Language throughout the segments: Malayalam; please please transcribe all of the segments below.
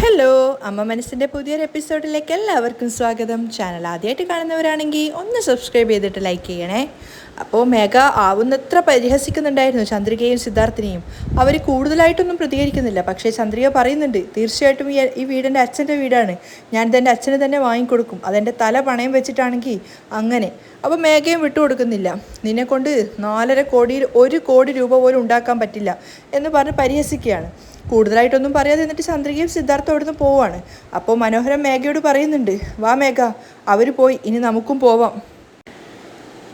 ഹലോ, അമ്മ മനസ്സിൻ്റെ പുതിയൊരു എപ്പിസോഡിലേക്ക് എല്ലാവർക്കും സ്വാഗതം. ചാനൽ ആദ്യമായിട്ട് കാണുന്നവരാണെങ്കിൽ ഒന്ന് സബ്സ്ക്രൈബ് ചെയ്തിട്ട് ലൈക്ക് ചെയ്യണേ. അപ്പോൾ മേഘ ആവുന്നത്ര പരിഹസിക്കുന്നുണ്ടായിരുന്നു ചന്ദ്രികയും സിദ്ധാർത്ഥിനെയും. അവർ കൂടുതലായിട്ടൊന്നും പ്രതികരിക്കുന്നില്ല. പക്ഷേ ചന്ദ്രിക പറയുന്നുണ്ട്, തീർച്ചയായിട്ടും ഈ വീടിൻ്റെ അച്ഛൻ്റെ വീടാണ്, ഞാനിതെൻ്റെ അച്ഛന് തന്നെ വാങ്ങിക്കൊടുക്കും, അതെൻ്റെ തല പണയം വെച്ചിട്ടാണെങ്കിൽ അങ്ങനെ. അപ്പോൾ മേഘയും വിട്ടുകൊടുക്കുന്നില്ല. നിന്നെക്കൊണ്ട് 4.5 കോടിയിൽ 1 കോടി രൂപ പോലും ഉണ്ടാക്കാൻ പറ്റില്ല എന്ന് പറഞ്ഞ് പരിഹസിക്കുകയാണ്. കൂടുതലായിട്ടൊന്നും പറയാതെ എന്നിട്ട് ചന്ദ്രികയും സിദ്ധാർത്ഥം അവിടുന്ന് പോവാണ്. അപ്പോൾ മനോഹരൻ മേഘയോട് പറയുന്നുണ്ട്, വാ മേഘ, അവർ പോയി, ഇനി നമുക്കും പോവാം.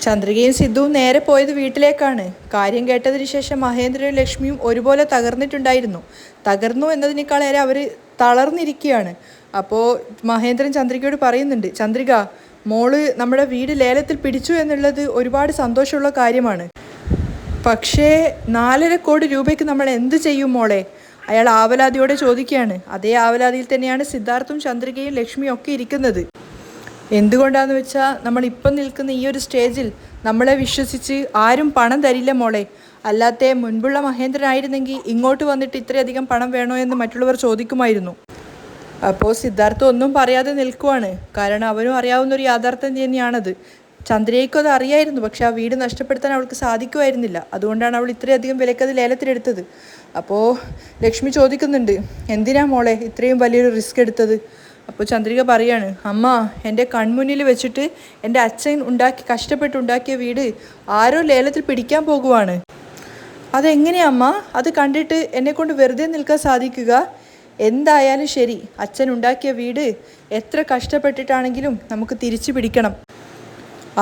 ചന്ദ്രികയും സിദ്ധുവും നേരെ പോയത് വീട്ടിലേക്കാണ്. കാര്യം കേട്ടതിന് ശേഷം മഹേന്ദ്രനും ലക്ഷ്മിയും ഒരുപോലെ തകർന്നിട്ടുണ്ടായിരുന്നു. തകർന്നു എന്നതിനേക്കാളേറെ അവർ തളർന്നിരിക്കുകയാണ്. അപ്പോൾ മഹേന്ദ്രൻ ചന്ദ്രികയോട് പറയുന്നുണ്ട്, ചന്ദ്രിക, മോള് നമ്മുടെ വീട് ലേലത്തിൽ പിടിച്ചു എന്നുള്ളത് ഒരുപാട് സന്തോഷമുള്ള കാര്യമാണ്. പക്ഷേ 4.5 കോടി രൂപയ്ക്ക് നമ്മൾ എന്ത് ചെയ്യും മോളെ? അയാൾ ആവലാതിയോടെ ചോദിക്കുകയാണ്. അതേ ആവലാതിയിൽ തന്നെയാണ് സിദ്ധാർത്ഥും ചന്ദ്രികയും ലക്ഷ്മിയും ഒക്കെ ഇരിക്കുന്നത്. എന്തുകൊണ്ടാന്ന് വെച്ചാൽ നമ്മളിപ്പം നിൽക്കുന്ന ഈ ഒരു സ്റ്റേജിൽ നമ്മളെ വിശ്വസിച്ച് ആരും പണം തരില്ല മോളെ. അല്ലാതെ മുൻപുള്ള മഹേന്ദ്രനായിരുന്നെങ്കിൽ ഇങ്ങോട്ട് വന്നിട്ട് ഇത്രയധികം പണം വേണോ എന്ന് മറ്റുള്ളവർ ചോദിക്കുമായിരുന്നു. അപ്പോൾ സിദ്ധാർത്ഥ ഒന്നും പറയാതെ നിൽക്കുവാണ്. കാരണം അവനും അറിയാവുന്നൊരു യാഥാർത്ഥ്യം തന്നെയാണത്. ചന്ദ്രയ്ക്കും അത് അറിയായിരുന്നു. പക്ഷെ ആ വീട് നഷ്ടപ്പെടുത്താൻ അവൾക്ക് സാധിക്കുമായിരുന്നില്ല. അതുകൊണ്ടാണ് അവൾ ഇത്രയധികം വിലക്കത് ലേലത്തിലെടുത്തത്. അപ്പോൾ ലക്ഷ്മി ചോദിക്കുന്നുണ്ട്, എന്തിനാ മോളെ ഇത്രയും വലിയൊരു റിസ്ക് എടുത്തത്? അപ്പോൾ ചന്ദ്രിക പറയാണ്, അമ്മ, എൻ്റെ കൺമുന്നിൽ വെച്ചിട്ട് എൻ്റെ അച്ഛൻ കഷ്ടപ്പെട്ടുണ്ടാക്കിയ വീട് ആരോ ലേലത്തിൽ പിടിക്കാൻ പോകുവാണ്. അതെങ്ങനെയാ അമ്മ? അത് കണ്ടിട്ട് എന്നെക്കൊണ്ട് വെറുതെ നിൽക്കാൻ സാധിക്കുക? എന്തായാലും ശരി, അച്ഛൻ ഉണ്ടാക്കിയ വീട് എത്ര കഷ്ടപ്പെട്ടിട്ടാണെങ്കിലും നമുക്ക് തിരിച്ചു പിടിക്കണം.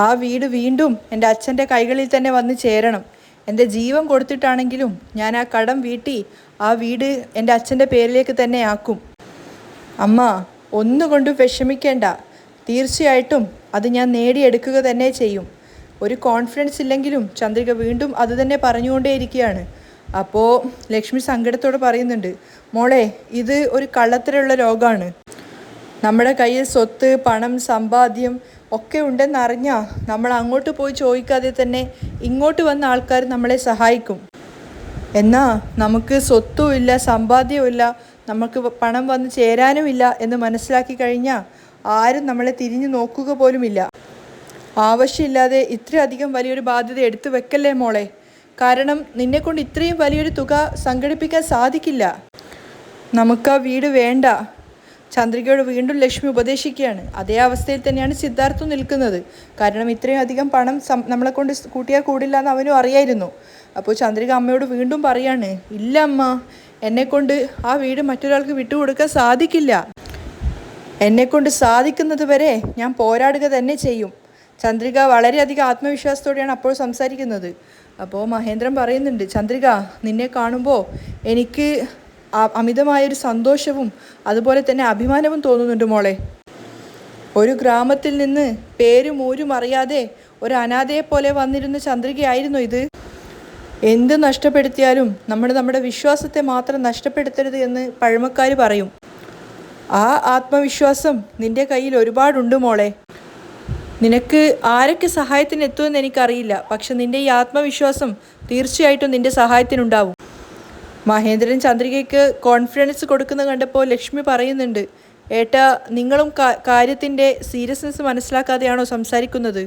ആ വീട് വീണ്ടും എൻ്റെ അച്ഛൻ്റെ കൈകളിൽ തന്നെ വന്ന് ചേരണം. എൻ്റെ ജീവൻ കൊടുത്തിട്ടാണെങ്കിലും ഞാൻ ആ കടം വീട്ടി ആ വീട് എൻ്റെ അച്ഛൻ്റെ പേരിലേക്ക് തന്നെ ആക്കും. അമ്മ, ഒന്നുകൊണ്ടും വിഷമിക്കേണ്ട, തീർച്ചയായിട്ടും അത് ഞാൻ നേടിയെടുക്കുക തന്നെ ചെയ്യും. ഒരു കോൺഫിഡൻസ് ഇല്ലെങ്കിലും ചന്ദ്രിക വീണ്ടും അത് തന്നെ പറഞ്ഞുകൊണ്ടേയിരിക്കുകയാണ്. അപ്പോൾ ലക്ഷ്മി സങ്കടത്തോട് പറയുന്നുണ്ട്, മോളെ, ഇത് ഒരു കള്ളത്തരമുള്ള ലോകമാണ്. നമ്മുടെ കയ്യിൽ സ്വത്ത്, പണം, സമ്പാദ്യം ഒക്കെ ഉണ്ടെന്നറിഞ്ഞാൽ നമ്മൾ അങ്ങോട്ട് പോയി ചോദിക്കാതെ തന്നെ ഇങ്ങോട്ട് വന്ന ആൾക്കാർ നമ്മളെ സഹായിക്കും. എന്നാൽ നമുക്ക് സ്വത്തുമില്ല, സമ്പാദ്യവുമില്ല, നമുക്ക് പണം വന്ന് ചേരാനുമില്ല എന്ന് മനസ്സിലാക്കി കഴിഞ്ഞാൽ ആരും നമ്മളെ തിരിഞ്ഞു നോക്കുക പോലുമില്ല. ആവശ്യമില്ലാതെ ഇത്രയധികം വലിയൊരു ബാധ്യത എടുത്തു വെക്കല്ലേ മോളെ. കാരണം നിന്നെക്കൊണ്ട് ഇത്രയും വലിയൊരു തുക സംഘടിപ്പിക്കാൻ സാധിക്കില്ല. നമുക്ക് ആ വീട് വേണ്ട. ചന്ദ്രികയോട് വീണ്ടും ലക്ഷ്മി ഉപദേശിക്കുകയാണ്. അതേ അവസ്ഥയിൽ തന്നെയാണ് സിദ്ധാർത്ഥും നിൽക്കുന്നത്. കാരണം ഇത്രയും അധികം പണം നമ്മളെ കൊണ്ട് കൂട്ടിയാൽ കൂടില്ല എന്ന് അവനും അറിയായിരുന്നു. അപ്പോൾ ചന്ദ്രിക അമ്മയോട് വീണ്ടും പറയാണ്, ഇല്ല അമ്മ, എന്നെക്കൊണ്ട് ആ വീട് മറ്റൊരാൾക്ക് വിട്ടുകൊടുക്കാൻ സാധിക്കില്ല. എന്നെക്കൊണ്ട് സാധിക്കുന്നത് വരെ ഞാൻ പോരാടുക തന്നെ ചെയ്യും. ചന്ദ്രിക വളരെയധികം ആത്മവിശ്വാസത്തോടെയാണ് അപ്പോൾ സംസാരിക്കുന്നത്. അപ്പോൾ മഹേന്ദ്രൻ പറയുന്നുണ്ട്, ചന്ദ്രിക, നിന്നെ കാണുമ്പോൾ എനിക്ക് അമിതമായൊരു സന്തോഷവും അതുപോലെ തന്നെ അഭിമാനവും തോന്നുന്നുണ്ട് മോളെ. ഒരു ഗ്രാമത്തിൽ നിന്ന് പേരും ഊരും അറിയാതെ ഒരു അനാഥയെ പോലെ വന്നിരുന്ന ചന്ദ്രികയായിരുന്നു ഇത്. എന്ത് നഷ്ടപ്പെടുത്തിയാലും നമ്മുടെ വിശ്വാസത്തെ മാത്രം നഷ്ടപ്പെടുത്തരുത് എന്ന് പഴമക്കാർ പറയും. ആ ആത്മവിശ്വാസം നിൻ്റെ കയ്യിൽ ഒരുപാടുണ്ട് മോളെ. നിനക്ക് ആരൊക്കെ സഹായത്തിന് എത്തുമെന്ന് എനിക്കറിയില്ല. പക്ഷെ നിൻ്റെ ഈ ആത്മവിശ്വാസം തീർച്ചയായിട്ടും നിൻ്റെ സഹായത്തിനുണ്ടാവും. മഹേന്ദ്രൻ ചന്ദ്രികയ്ക്ക് കോൺഫിഡൻസ് കൊടുക്കുന്നത് കണ്ടപ്പോൾ ലക്ഷ്മി പറയുന്നുണ്ട്, ഏട്ടാ, നിങ്ങളും കാര്യത്തിൻ്റെ സീരിയസ്നെസ് മനസ്സിലാക്കാതെയാണോ സംസാരിക്കുന്നത്?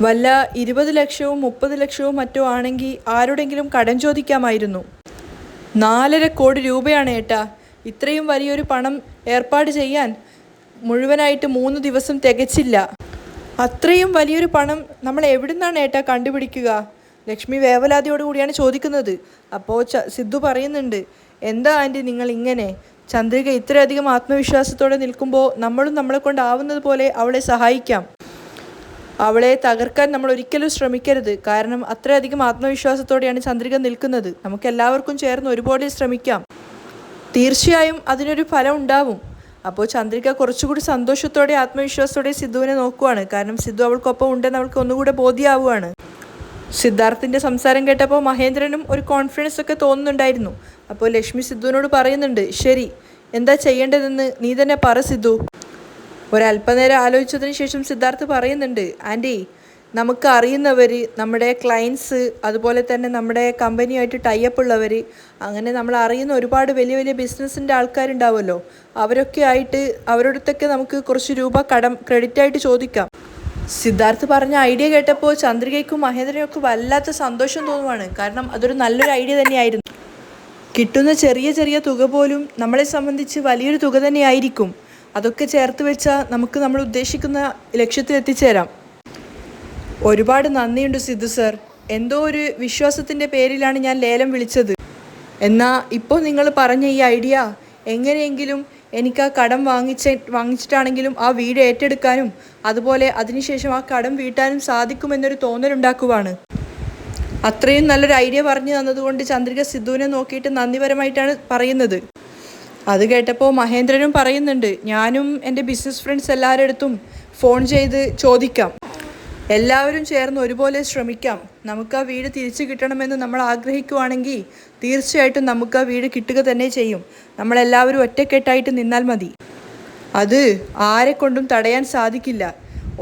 വല്ല 20 ലക്ഷവും 30 ലക്ഷവും മറ്റോ ആണെങ്കിൽ ആരോടെങ്കിലും കടം ചോദിക്കാമായിരുന്നു. 4.5 കോടി രൂപയാണ് ഏട്ടാ. ഇത്രയും വലിയൊരു പണം ഏർപ്പാട് ചെയ്യാൻ മുഴുവനായിട്ട് 3 ദിവസം തികച്ചില്ല. അത്രയും വലിയൊരു പണം നമ്മൾ എവിടുന്നാണ് ഏട്ടാ കണ്ടുപിടിക്കുക? ലക്ഷ്മി വേവലാതിയോടുകൂടിയാണ് ചോദിക്കുന്നത്. അപ്പോൾ സിദ്ധു പറയുന്നുണ്ട്, എന്താ ആൻറ്റി നിങ്ങൾ ഇങ്ങനെ? ചന്ദ്രിക ഇത്രയധികം ആത്മവിശ്വാസത്തോടെ നിൽക്കുമ്പോൾ നമ്മളും നമ്മളെ കൊണ്ടാവുന്നത് പോലെ അവളെ സഹായിക്കാം. അവളെ തകർക്കാൻ നമ്മൾ ഒരിക്കലും ശ്രമിക്കരുത്. കാരണം അത്രയധികം ആത്മവിശ്വാസത്തോടെയാണ് ചന്ദ്രിക നിൽക്കുന്നത്. നമുക്കെല്ലാവർക്കും ചേർന്ന് ഒരുപോലെ ശ്രമിക്കാം. തീർച്ചയായും അതിനൊരു ഫലം ഉണ്ടാവും. അപ്പോൾ ചന്ദ്രിക കുറച്ചുകൂടി സന്തോഷത്തോടെ ആത്മവിശ്വാസത്തോടെ സിദ്ധുവിനെ നോക്കുവാണ്. കാരണം സിദ്ധു അവൾക്കൊപ്പം ഉണ്ടെന്ന് അവൾക്ക് ഒന്നുകൂടെ ബോധ്യമാവുകയാണ്. സിദ്ധാർത്ഥിൻ്റെ സംസാരം കേട്ടപ്പോൾ മഹേന്ദ്രനും ഒരു കോൺഫിഡൻസ് ഒക്കെ തോന്നുന്നുണ്ടായിരുന്നു. അപ്പോൾ ലക്ഷ്മി സിദ്ധുവിനോട് പറയുന്നുണ്ട്, ശരി, എന്താ ചെയ്യേണ്ടതെന്ന് നീ തന്നെ പറ സിദ്ധു. ഒരല്പനേരം ആലോചിച്ചതിന് ശേഷം സിദ്ധാർത്ഥ് പറയുന്നുണ്ട്, ആൻറ്റി, നമുക്ക് അറിയുന്നവർ, നമ്മുടെ ക്ലയൻസ്, അതുപോലെ തന്നെ നമ്മുടെ കമ്പനിയായിട്ട് ടൈപ്പ് ഉള്ളവർ, അങ്ങനെ നമ്മൾ അറിയുന്ന ഒരുപാട് വലിയ വലിയ ബിസിനസ്സിൻ്റെ ആൾക്കാരുണ്ടാവുമല്ലോ, അവരൊക്കെ ആയിട്ട് അവരോടത്തൊക്കെ നമുക്ക് കുറച്ച് രൂപ കടം ക്രെഡിറ്റായിട്ട് ചോദിക്കാം. സിദ്ധാർത്ഥ് പറഞ്ഞ ഐഡിയ കേട്ടപ്പോൾ ചന്ദ്രികയ്ക്കും മഹേന്ദ്രനും വല്ലാത്ത സന്തോഷം തോന്നുവാണ്. കാരണം അതൊരു നല്ലൊരു ഐഡിയ തന്നെയായിരുന്നു. കിട്ടുന്ന ചെറിയ ചെറിയ തുക പോലും നമ്മളെ സംബന്ധിച്ച് വലിയൊരു തുക തന്നെയായിരിക്കും. അതൊക്കെ ചേർത്ത് വെച്ചാൽ നമുക്ക് നമ്മൾ ഉദ്ദേശിക്കുന്ന ലക്ഷ്യത്തിലെത്തിച്ചേരാം. ഒരുപാട് നന്ദിയുണ്ട് സിദ്ധു സർ. എന്തോ ഒരു വിശ്വാസത്തിൻ്റെ പേരിലാണ് ഞാൻ ലേലം വിളിച്ചത്. എന്നാൽ ഇപ്പോൾ നിങ്ങൾ പറഞ്ഞ ഈ ഐഡിയ എങ്ങനെയെങ്കിലും എനിക്ക് ആ കടം വാങ്ങിച്ചിട്ടാണെങ്കിലും ആ വീട് ഏറ്റെടുക്കാനും അതുപോലെ അതിനുശേഷം ആ കടം വീട്ടാനും സാധിക്കുമെന്നൊരു തോന്നലുണ്ടാക്കുവാണ്. അത്രയും നല്ലൊരു ഐഡിയ പറഞ്ഞു തന്നതുകൊണ്ട് ചന്ദ്രിക സിദ്ധുവിനെ നോക്കിയിട്ട് നന്ദിപരമായിട്ടാണ് പറയുന്നത്. അത് കേട്ടപ്പോൾ മഹേന്ദ്രനും പറയുന്നുണ്ട്, ഞാനും എൻ്റെ ബിസിനസ് ഫ്രണ്ട്സ് എല്ലാവരുടെ അടുത്തും ഫോൺ ചെയ്ത് ചോദിക്കാം, എല്ലാവരും ചേർന്ന് ഒരുപോലെ ശ്രമിക്കാം. നമുക്ക് ആ വീട് തിരിച്ചു കിട്ടണമെന്ന് നമ്മൾ ആഗ്രഹിക്കുവാണെങ്കിൽ തീർച്ചയായിട്ടും നമുക്ക് ആ വീട് കിട്ടുക തന്നെ ചെയ്യും. നമ്മളെല്ലാവരും ഒറ്റക്കെട്ടായിട്ട് നിന്നാൽ മതി. അത് ആരെക്കൊണ്ടും തടയാൻ സാധിക്കില്ല.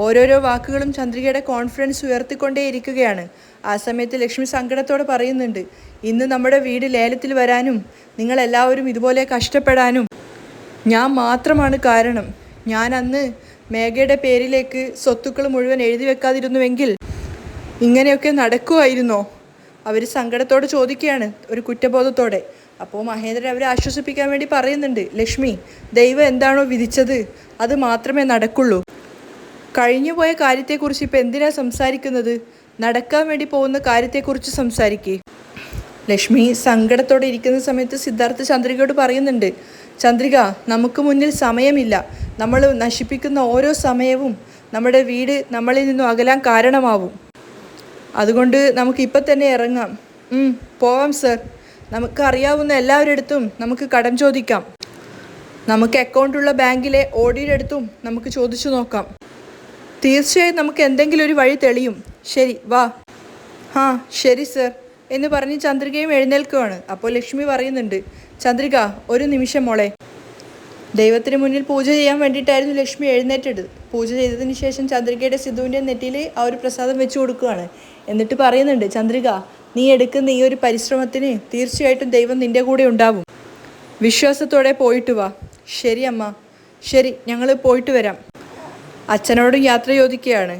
ഓരോരോ വാക്കുകളും ചന്ദ്രികയുടെ കോൺഫിഡൻസ് ഉയർത്തിക്കൊണ്ടേയിരിക്കുകയാണ്. ആ സമയത്ത് ലക്ഷ്മി സങ്കടത്തോടെ പറയുന്നുണ്ട്, ഇന്ന് നമ്മുടെ വീട് ലേലത്തിൽ വരാനും നിങ്ങളെല്ലാവരും ഇതുപോലെ കഷ്ടപ്പെടാനും ഞാൻ മാത്രമാണ് കാരണം. ഞാൻ അന്ന് മേഘയുടെ പേരിലേക്ക് സ്വത്തുക്കൾ മുഴുവൻ എഴുതി വെക്കാതിരുന്നുവെങ്കിൽ ഇങ്ങനെയൊക്കെ നടക്കുമായിരുന്നോ? അവർ സങ്കടത്തോടെ ചോദിക്കുകയാണ്, ഒരു കുറ്റബോധത്തോടെ. അപ്പോൾ മഹേന്ദ്രൻ അവരെ ആശ്വസിപ്പിക്കാൻ വേണ്ടി പറയുന്നുണ്ട്, ലക്ഷ്മി, ദൈവം എന്താണോ വിധിച്ചത് അത് മാത്രമേ നടക്കുള്ളൂ. കഴിഞ്ഞുപോയ കാര്യത്തെക്കുറിച്ച് ഇപ്പം എന്തിനാ സംസാരിക്കുന്നത്? നടക്കാൻ വേണ്ടി പോകുന്ന കാര്യത്തെക്കുറിച്ച് സംസാരിക്കേ. ലക്ഷ്മി സങ്കടത്തോടെ ഇരിക്കുന്ന സമയത്ത് സിദ്ധാർത്ഥ് ചന്ദ്രികയോട് പറയുന്നുണ്ട്, ചന്ദ്രിക, നമുക്ക് മുന്നിൽ സമയമില്ല. നമ്മൾ നശിപ്പിക്കുന്ന ഓരോ സമയവും നമ്മുടെ വീട് നമ്മളിൽ നിന്നും അകലാൻ കാരണമാവും. അതുകൊണ്ട് നമുക്കിപ്പം തന്നെ ഇറങ്ങാം. പോവാം സർ. നമുക്ക് അറിയാവുന്ന എല്ലാവരുടെ അടുത്തും നമുക്ക് കടം ചോദിക്കാം. നമുക്ക് അക്കൗണ്ടുള്ള ബാങ്കിലെ ഓഡിയുടെ അടുത്തും നമുക്ക് ചോദിച്ചു നോക്കാം. തീർച്ചയായും നമുക്ക് എന്തെങ്കിലും ഒരു വഴി തെളിയും. ശരി, വാ. ശരി സർ എന്ന് പറഞ്ഞ് ചന്ദ്രികയും എഴുന്നേൽക്കുകയാണ്. അപ്പോൾ ലക്ഷ്മി പറയുന്നുണ്ട്, ചന്ദ്രിക, ഒരു നിമിഷം മോളെ. ദൈവത്തിന് മുന്നിൽ പൂജ ചെയ്യാൻ വേണ്ടിയിട്ടായിരുന്നു ലക്ഷ്മി എഴുന്നേറ്റത്. പൂജ ചെയ്തതിന് ശേഷം ചന്ദ്രികയുടെ സിദ്ധുവിൻ്റെ നെറ്റിയിൽ ആ ഒരു പ്രസാദം വെച്ച് കൊടുക്കുകയാണ്. എന്നിട്ട് പറയുന്നുണ്ട്, ചന്ദ്രിക, നീ എടുക്കുന്ന ഈ ഒരു പരിശ്രമത്തിന് തീർച്ചയായിട്ടും ദൈവം നിൻ്റെ കൂടെ ഉണ്ടാവും. വിശ്വാസത്തോടെ പോയിട്ട് വാ. ശരി അമ്മ. ശരി, ഞങ്ങൾ പോയിട്ട് വരാം. അച്ഛനോടും യാത്ര ചോദിക്കുകയാണ്.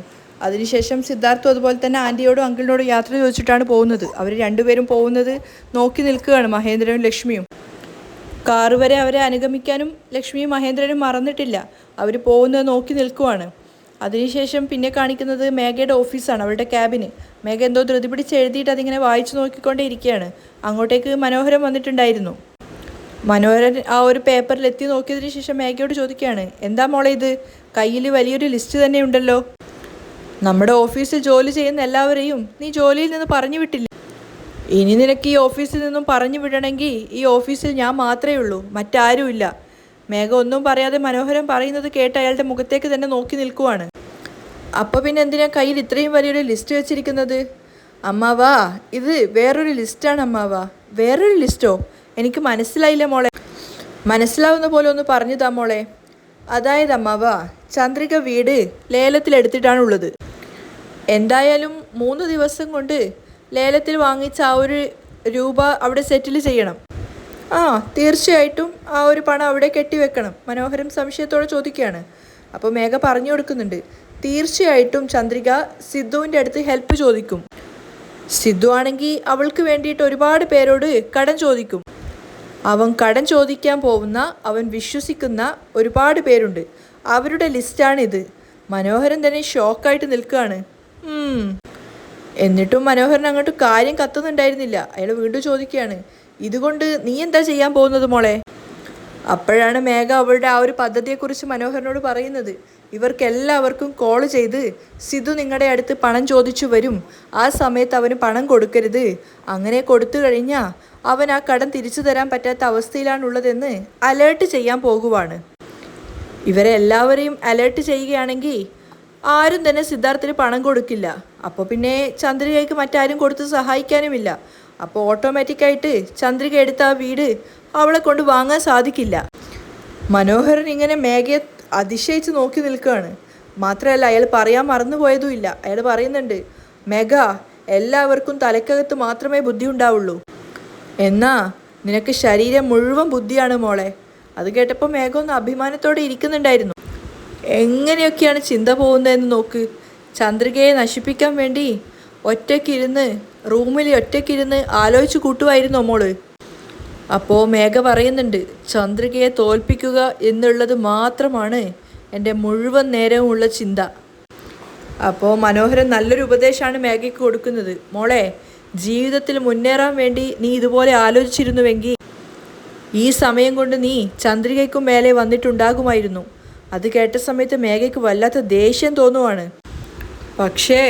അതിനുശേഷം സിദ്ധാർത്ഥും അതുപോലെ തന്നെ ആൻറ്റിയോടും അങ്കിളിനോടും യാത്ര ചോദിച്ചിട്ടാണ് പോകുന്നത്. അവർ രണ്ടുപേരും പോകുന്നത് നോക്കി നിൽക്കുകയാണ്, മഹേന്ദ്രനും ലക്ഷ്മിയും. കാറ് വരെ അവരെ അനുഗമിക്കാനും ലക്ഷ്മിയും മഹേന്ദ്രനും മറന്നിട്ടില്ല. അവർ പോകുന്നത് നോക്കി നിൽക്കുവാണ്. അതിനുശേഷം പിന്നെ കാണിക്കുന്നത് മേഘയുടെ ഓഫീസാണ്, അവരുടെ ക്യാബിന്. മേഘ എന്തോ ധൃതി പിടിച്ച് എഴുതിയിട്ട് അതിങ്ങനെ വായിച്ചു നോക്കിക്കൊണ്ടേ ഇരിക്കുകയാണ്. അങ്ങോട്ടേക്ക് മനോഹരൻ വന്നിട്ടുണ്ടായിരുന്നു. മനോഹരൻ ആ ഒരു പേപ്പറിൽ എത്തി നോക്കിയതിന് ശേഷം മേഘയോട് ചോദിക്കുകയാണ്, എന്താ മോളെ ഇത്? കയ്യിൽ വലിയൊരു ലിസ്റ്റ് തന്നെ ഉണ്ടല്ലോ. നമ്മുടെ ഓഫീസിൽ ജോലി ചെയ്യുന്ന എല്ലാവരെയും നീ ജോലിയിൽ നിന്ന് പറഞ്ഞു വിട്ടില്ല. ഇനി നിനക്ക് ഈ ഓഫീസിൽ നിന്നും പറഞ്ഞു വിടണമെങ്കിൽ ഈ ഓഫീസിൽ ഞാൻ മാത്രമേ ഉള്ളൂ, മറ്റാരുമില്ല. മേഘ ഒന്നും പറയാതെ മനോഹരൻ പറയുന്നത് കേട്ട് അയാളുടെ മുഖത്തേക്ക് തന്നെ നോക്കി നിൽക്കുവാണ്. അപ്പോൾ പിന്നെ എന്തിനാ കയ്യിൽ ഇത്രയും വലിയൊരു ലിസ്റ്റ് വെച്ചിരിക്കുന്നത്? അമ്മാവാ, ഇത് വേറൊരു ലിസ്റ്റാണ് അമ്മാവാ. വേറൊരു ലിസ്റ്റോ? എനിക്ക് മനസ്സിലായില്ല മോളെ. മനസ്സിലാവുന്ന പോലെ ഒന്ന് പറഞ്ഞു താ മോളെ. അതായത് അമ്മാവാ, ചന്ദ്രിക വീട് ലേലത്തിലെടുത്തിട്ടാണുള്ളത്. എന്തായാലും 3 ദിവസം കൊണ്ട് ലേലത്തിൽ വാങ്ങിച്ച ആ ഒരു രൂപ അവിടെ സെറ്റിൽ ചെയ്യണം. തീർച്ചയായിട്ടും ആ ഒരു പണം അവിടെ കെട്ടിവെക്കണം. മനോഹരൻ സംശയത്തോടെ ചോദിക്കുകയാണ്. അപ്പോൾ മേഘ പറഞ്ഞു കൊടുക്കുന്നുണ്ട്, തീർച്ചയായിട്ടും ചന്ദ്രിക സിദ്ധുവിൻ്റെ അടുത്ത് ഹെൽപ്പ് ചോദിക്കും. സിദ്ധു ആണെങ്കിൽ അവൾക്ക് വേണ്ടിയിട്ട് ഒരുപാട് പേരോട് കടം ചോദിക്കും. അവൻ കടം ചോദിക്കാൻ പോകുന്ന, അവൻ വിശ്വസിക്കുന്ന ഒരുപാട് പേരുണ്ട്. അവരുടെ ലിസ്റ്റാണിത്. മനോഹരൻ തന്നെ ഷോക്കായിട്ട് നിൽക്കുകയാണ്. എന്നിട്ടും മനോഹരൻ അങ്ങോട്ട് കാര്യം കത്തുന്നുണ്ടായിരുന്നില്ല. അയാൾ വീണ്ടും ചോദിക്കുകയാണ്, ഇതുകൊണ്ട് നീ എന്താ ചെയ്യാൻ പോകുന്നത് മോളെ? അപ്പോഴാണ് മേഘ അവളുടെ ആ ഒരു പദ്ധതിയെക്കുറിച്ച് മനോഹരനോട് പറയുന്നത്. ഇവർക്കെല്ലാവർക്കും കോൾ ചെയ്ത്, സിദ്ധു നിങ്ങളുടെ അടുത്ത് പണം ചോദിച്ചു വരും, ആ സമയത്ത് അവന് പണം കൊടുക്കരുത്. അങ്ങനെ കൊടുത്തു കഴിഞ്ഞാൽ അവൻ ആ കടം തിരിച്ചു തരാൻ പറ്റാത്ത അവസ്ഥയിലാണുള്ളതെന്ന് അലേർട്ട് ചെയ്യാൻ പോകുവാണ്. ഇവരെ എല്ലാവരെയും അലേർട്ട് ചെയ്യുകയാണെങ്കിൽ ആരും തന്നെ സിദ്ധാർത്ഥിന് പണം കൊടുക്കില്ല. അപ്പോൾ പിന്നെ ചന്ദ്രികയ്ക്ക് മറ്റാരും കൊടുത്ത് സഹായിക്കാനുമില്ല. അപ്പോൾ ഓട്ടോമാറ്റിക്കായിട്ട് ചന്ദ്രിക എടുത്ത ആ വീട് അവളെ കൊണ്ട് വാങ്ങാൻ സാധിക്കില്ല. മനോഹരൻ ഇങ്ങനെ മേഘയെ അതിശയിച്ച് നോക്കി നിൽക്കുകയാണ്. മാത്രമല്ല അയാൾ പറയാൻ മറന്നുപോയതുമില്ല. അയാൾ പറയുന്നുണ്ട്, മെഗ, എല്ലാവർക്കും തലക്കകത്ത് മാത്രമേ ബുദ്ധി ഉണ്ടാവുള്ളൂ, എന്നാ നിനക്ക് ശരീരം മുഴുവൻ ബുദ്ധിയാണ് മോളെ. അത് കേട്ടപ്പോൾ മേഘ ഒന്ന് അഭിമാനത്തോടെ ഇരിക്കുന്നുണ്ടായിരുന്നു. എങ്ങനെയൊക്കെയാണ് ചിന്ത പോകുന്നതെന്ന് നോക്ക്. ചന്ദ്രികയെ നശിപ്പിക്കാൻ വേണ്ടി റൂമിൽ ഒറ്റയ്ക്കിരുന്ന് ആലോചിച്ച് കൂട്ടുമായിരുന്നോ മോള്? അപ്പോൾ മേഘ പറയുന്നുണ്ട്, ചന്ദ്രികയെ തോൽപ്പിക്കുക എന്നുള്ളത് മാത്രമാണ് എൻ്റെ മുഴുവൻ നേരവുമുള്ള ചിന്ത. അപ്പോൾ മനോഹരൻ നല്ലൊരു ഉപദേശമാണ് മേഘയ്ക്ക് കൊടുക്കുന്നത്. മോളെ, ജീവിതത്തിൽ മുന്നേറാൻ വേണ്ടി നീ ഇതുപോലെ ആലോചിച്ചിരുന്നുവെങ്കിൽ ഈ സമയം കൊണ്ട് നീ ചന്ദ്രികയ്ക്കും മേലെ വന്നിട്ടുണ്ടാകുമായിരുന്നു. അത് കേട്ട സമയത്ത് മേഘയ്ക്ക് വല്ലാത്ത ദേഷ്യം തോന്നുവാണ്. പക്ഷേ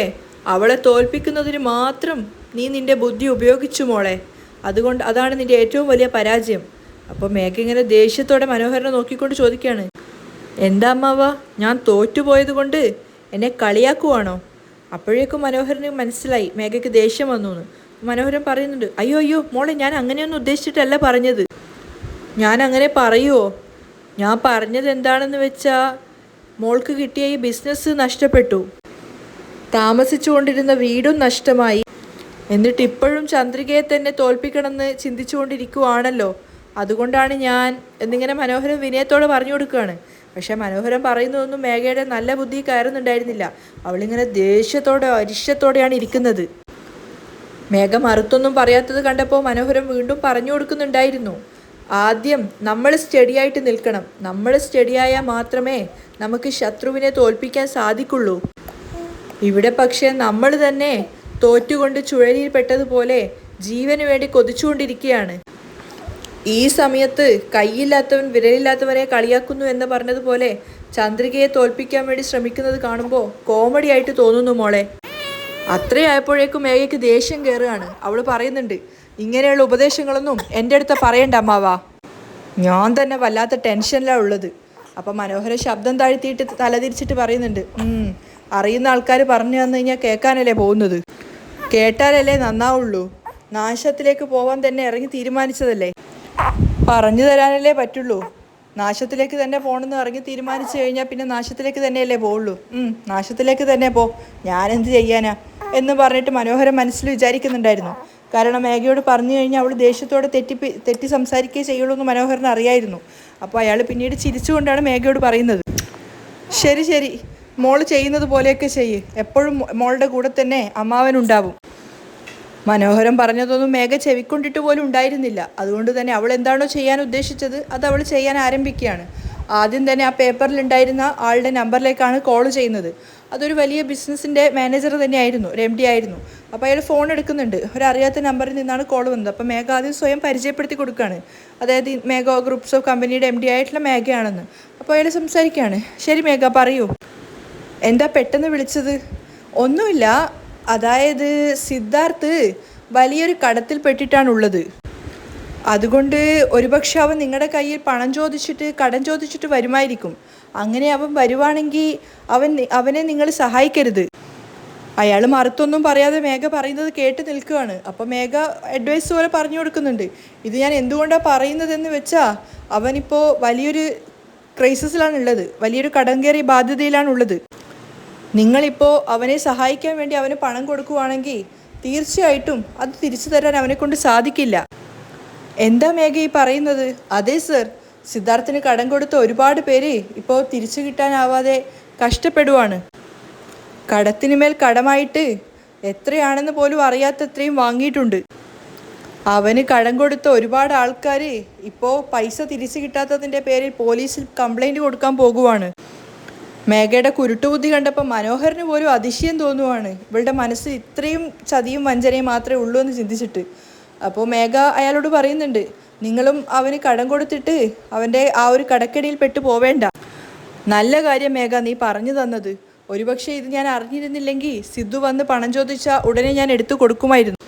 അവളെ തോൽപ്പിക്കുന്നതിന് മാത്രം നീ നിൻ്റെ ബുദ്ധി ഉപയോഗിച്ചു മോളെ. അതാണ് നിൻ്റെ ഏറ്റവും വലിയ പരാജയം. അപ്പോൾ മേഘ ഇങ്ങനെ ദേഷ്യത്തോടെ മനോഹരനെ നോക്കിക്കൊണ്ട് ചോദിക്കുകയാണ്, എന്താ അമ്മാവ, ഞാൻ തോറ്റുപോയത് കൊണ്ട് എന്നെ കളിയാക്കുവാണോ? അപ്പോഴേക്കും മനോഹരന് മനസ്സിലായി മേഘയ്ക്ക് ദേഷ്യം വന്നു എന്ന്. മനോഹരൻ പറയുന്നുണ്ട്, അയ്യോ മോളെ, ഞാൻ അങ്ങനെയൊന്നും ഉദ്ദേശിച്ചിട്ടല്ല പറഞ്ഞത്. ഞാൻ അങ്ങനെ പറയുമോ? ഞാൻ പറഞ്ഞത് എന്താണെന്ന് വെച്ചാൽ, മോൾക്ക് കിട്ടിയ ഈ ബിസിനസ് നഷ്ടപ്പെട്ടു, താമസിച്ചു കൊണ്ടിരുന്ന വീടും നഷ്ടമായി, എന്നിട്ട് ഇപ്പോഴും ചന്ദ്രികയെ തന്നെ തോൽപ്പിക്കണമെന്ന് ചിന്തിച്ചുകൊണ്ടിരിക്കുവാണല്ലോ. അതുകൊണ്ടാണ് ഞാൻ എന്നിങ്ങനെ മനോഹരൻ വിനയത്തോടെ പറഞ്ഞു കൊടുക്കുകയാണ്. പക്ഷെ മനോഹരൻ പറയുന്നതൊന്നും മേഘയുടെ നല്ല ബുദ്ധി കയറുന്നുണ്ടായിരുന്നില്ല. അവളിങ്ങനെ ദേഷ്യത്തോടെ അരിശത്തോടെയാണ് ഇരിക്കുന്നത്. മേഘ മറുത്തൊന്നും പറയാത്തത് കണ്ടപ്പോൾ മനോഹരൻ വീണ്ടും പറഞ്ഞു കൊടുക്കുന്നുണ്ടായിരുന്നു, ആദ്യം നമ്മൾ സ്റ്റഡിയായിട്ട് നിൽക്കണം. നമ്മൾ സ്റ്റഡിയായാൽ മാത്രമേ നമുക്ക് ശത്രുവിനെ തോൽപ്പിക്കാൻ സാധിക്കുള്ളൂ. ഇവിടെ പക്ഷേ നമ്മൾ തന്നെ തോറ്റുകൊണ്ട് ചുഴലിയിൽപ്പെട്ടതുപോലെ ജീവന് വേണ്ടി കൊതിച്ചുകൊണ്ടിരിക്കുകയാണ്. ഈ സമയത്ത് കൈയില്ലാത്തവൻ വിരലില്ലാത്തവനെ കളിയാക്കുന്നു എന്ന് പറഞ്ഞതുപോലെ ചന്ദ്രികയെ തോൽപ്പിക്കാൻ വേണ്ടി ശ്രമിക്കുന്നത് കാണുമ്പോൾ കോമഡി ആയിട്ട് തോന്നുന്നു മോളെ. അത്രയായപ്പോഴേക്കും മേഘയ്ക്ക് ദേഷ്യം കയറുകയാണ്. അവൾ പറയുന്നുണ്ട്, ഇങ്ങനെയുള്ള ഉപദേശങ്ങളൊന്നും എൻ്റെ അടുത്ത് പറയണ്ട അമ്മാവാ, ഞാൻ തന്നെ വല്ലാത്ത ടെൻഷനിലാണ് ഉള്ളത്. അപ്പം മനോഹര ശബ്ദം താഴ്ത്തിയിട്ട് തലതിരിച്ചിട്ട് പറയുന്നുണ്ട്, അറിയുന്ന ആൾക്കാർ പറഞ്ഞു തന്നു കഴിഞ്ഞാൽ കേൾക്കാനല്ലേ പോകുന്നത്, കേട്ടാലല്ലേ നന്നാവുള്ളൂ. നാശത്തിലേക്ക് പോവാൻ തന്നെ ഇറങ്ങി തീരുമാനിച്ചതല്ലേ, പറഞ്ഞു തരാനല്ലേ പറ്റുള്ളൂ. നാശത്തിലേക്ക് തന്നെ പോകണമെന്ന് ഇറങ്ങി തീരുമാനിച്ചു കഴിഞ്ഞാൽ പിന്നെ നാശത്തിലേക്ക് തന്നെയല്ലേ പോവുള്ളൂ. നാശത്തിലേക്ക് തന്നെ പോ, ഞാനെന്ത് ചെയ്യാനാ എന്ന് പറഞ്ഞിട്ട് മനോഹരൻ മനസ്സിൽ വിചാരിക്കുന്നുണ്ടായിരുന്നു. കാരണം മേഘയോട് പറഞ്ഞു കഴിഞ്ഞാൽ അവൾ ദേഷ്യത്തോടെ തെറ്റി സംസാരിക്കുകയേ ചെയ്യുള്ളൂ എന്ന് മനോഹരൻ അറിയായിരുന്നു. അപ്പോൾ അയാൾ പിന്നീട് ചിരിച്ചുകൊണ്ടാണ് മേഘയോട് പറയുന്നത്, ശരി, മോൾ ചെയ്യുന്നത് പോലെയൊക്കെ ചെയ്യ്, എപ്പോഴും മോളുടെ കൂടെ തന്നെ അമ്മാവനുണ്ടാവും. മനോഹരൻ പറഞ്ഞതൊന്നും മേഘ ചെവിക്കൊണ്ടിട്ട് പോലും ഉണ്ടായിരുന്നില്ല. അതുകൊണ്ട് തന്നെ അവൾ എന്താണോ ചെയ്യാൻ ഉദ്ദേശിച്ചത് അത് അവൾ ചെയ്യാൻ ആരംഭിക്കുകയാണ്. ആദ്യം തന്നെ ആ പേപ്പറിലുണ്ടായിരുന്ന ആളുടെ നമ്പറിലേക്കാണ് കോൾ ചെയ്യുന്നത്. അതൊരു വലിയ ബിസിനസ്സിൻ്റെ മാനേജർ തന്നെയായിരുന്നു, ഒരു MD ആയിരുന്നു. അപ്പോൾ അയാൾ ഫോൺ എടുക്കുന്നുണ്ട്. ഒരറിയാത്ത നമ്പറിൽ നിന്നാണ് കോൾ വന്നത്. അപ്പോൾ മേഘ ആദ്യം സ്വയം പരിചയപ്പെടുത്തി കൊടുക്കുകയാണ്. അതായത് മേഘ ഗ്രൂപ്പ്സ് ഓഫ് കമ്പനിയുടെ MD ആയിട്ടുള്ള മേഘയാണെന്ന്. അപ്പോൾ അയാൾ സംസാരിക്കുകയാണ്, ശരി മേഘ പറയൂ, എന്താ പെട്ടെന്ന് വിളിച്ചത്? ഒന്നുമില്ല, അതായത് സിദ്ധാർത്ഥ് വലിയൊരു കടത്തിൽ പെട്ടിട്ടാണുള്ളത്. അതുകൊണ്ട് ഒരുപക്ഷെ അവൻ നിങ്ങളുടെ കയ്യിൽ കടം ചോദിച്ചിട്ട് വരുമായിരിക്കും. അങ്ങനെ അവൻ വരുവാണെങ്കിൽ അവനെ നിങ്ങൾ സഹായിക്കരുത്. അയാൾ മറുത്തൊന്നും പറയാതെ മേഘ പറയുന്നത് കേട്ട് നിൽക്കുകയാണ്. അപ്പോൾ മേഘ അഡ്വൈസ് പോലെ പറഞ്ഞു കൊടുക്കുന്നുണ്ട്, ഇത് ഞാൻ എന്തുകൊണ്ടാണ് പറയുന്നതെന്ന് വെച്ചാൽ അവനിപ്പോൾ വലിയൊരു ക്രൈസിസിലാണുള്ളത്, വലിയൊരു കടം കയറിയ ബാധ്യതയിലാണുള്ളത്. നിങ്ങളിപ്പോൾ അവനെ സഹായിക്കാൻ വേണ്ടി അവന് പണം കൊടുക്കുവാണെങ്കിൽ തീർച്ചയായിട്ടും അത് തിരിച്ചു തരാൻ അവനെക്കൊണ്ട് സാധിക്കില്ല. എന്താ മേഘ ഈ പറയുന്നത്? അതെ സർ, സിദ്ധാർത്ഥിന് കടം കൊടുത്ത ഒരുപാട് പേര് ഇപ്പോൾ തിരിച്ചു കിട്ടാനാവാതെ കഷ്ടപ്പെടുവാണ്. കടത്തിന് മേൽ കടമായിട്ട് എത്രയാണെന്ന് പോലും അറിയാത്തത്രയും വാങ്ങിയിട്ടുണ്ട്. അവന് കടം കൊടുത്ത ഒരുപാട് ആൾക്കാർ ഇപ്പോൾ പൈസ തിരിച്ചു കിട്ടാത്തതിൻ്റെ പേരിൽ പോലീസിൽ കംപ്ലൈൻറ്റ് കൊടുക്കാൻ പോകുവാണ്. മേഘയുടെ കുരുട്ടുബുദ്ധി കണ്ടപ്പോൾ മനോഹരന് പോലും അതിശയം തോന്നുവാണ്. ഇവളുടെ മനസ്സിൽ ഇത്രയും ചതിയും വഞ്ചനയും മാത്രമേ ഉള്ളൂ എന്ന് ചിന്തിച്ചിട്ട്. അപ്പോൾ മേഘ അയാളോട് പറയുന്നുണ്ട്, നിങ്ങളും അവന് കടം കൊടുത്തിട്ട് അവൻ്റെ ആ ഒരു കടക്കടിയിൽ പെട്ടു പോവേണ്ട. നല്ല കാര്യം മേഘ നീ പറഞ്ഞു തന്നത്. ഒരുപക്ഷെ ഇത് ഞാൻ അറിഞ്ഞിരുന്നില്ലെങ്കിൽ സിദ്ധു വന്ന് പണം ചോദിച്ചാൽ ഉടനെ ഞാൻ എടുത്തു കൊടുക്കുമായിരുന്നു.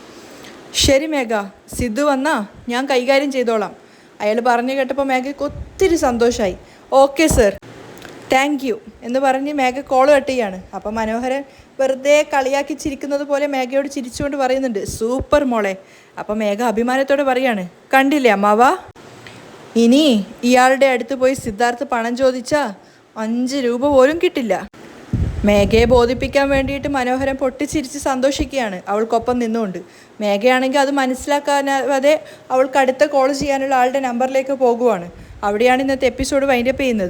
ശരി മേഘ, സിദ്ധു വന്നാൽ ഞാൻ കൈകാര്യം ചെയ്തോളാം. അയാൾ പറഞ്ഞു കേട്ടപ്പോൾ മേഘയ്ക്ക് ഒത്തിരി സന്തോഷമായി. ഓക്കെ സർ, താങ്ക് യു എന്ന് പറഞ്ഞ് മേഘ കോൾ കട്ട് ചെയ്യാണ്. അപ്പം മനോഹരൻ വെറുതെ കളിയാക്കി ചിരിക്കുന്നത് പോലെ മേഘയോട് ചിരിച്ചുകൊണ്ട് പറയുന്നുണ്ട്, സൂപ്പർ മോളെ. അപ്പം മേഘ അഭിമാനത്തോടെ പറയാണ്, കണ്ടില്ലേ അമ്മാവ, ഇനി ഇയാളുടെ അടുത്ത് പോയി സിദ്ധാർത്ഥ് പണം ചോദിച്ചാൽ 5 രൂപ പോലും കിട്ടില്ല. മേഘയെ ബോധിപ്പിക്കാൻ വേണ്ടിയിട്ട് മനോഹരൻ പൊട്ടിച്ചിരിച്ച് സന്തോഷിക്കുകയാണ് അവൾക്കൊപ്പം നിന്നുകൊണ്ട്. മേഘയാണെങ്കിൽ അത് മനസ്സിലാക്കാതെ അവൾക്ക് അടുത്ത കോൾ ചെയ്യാനുള്ള ആളുടെ നമ്പറിലേക്ക് പോകുവാണ്. അവിടെയാണ് ഇന്നത്തെ എപ്പിസോഡ് വൈൻഡപ്പ് ചെയ്യുന്നത്.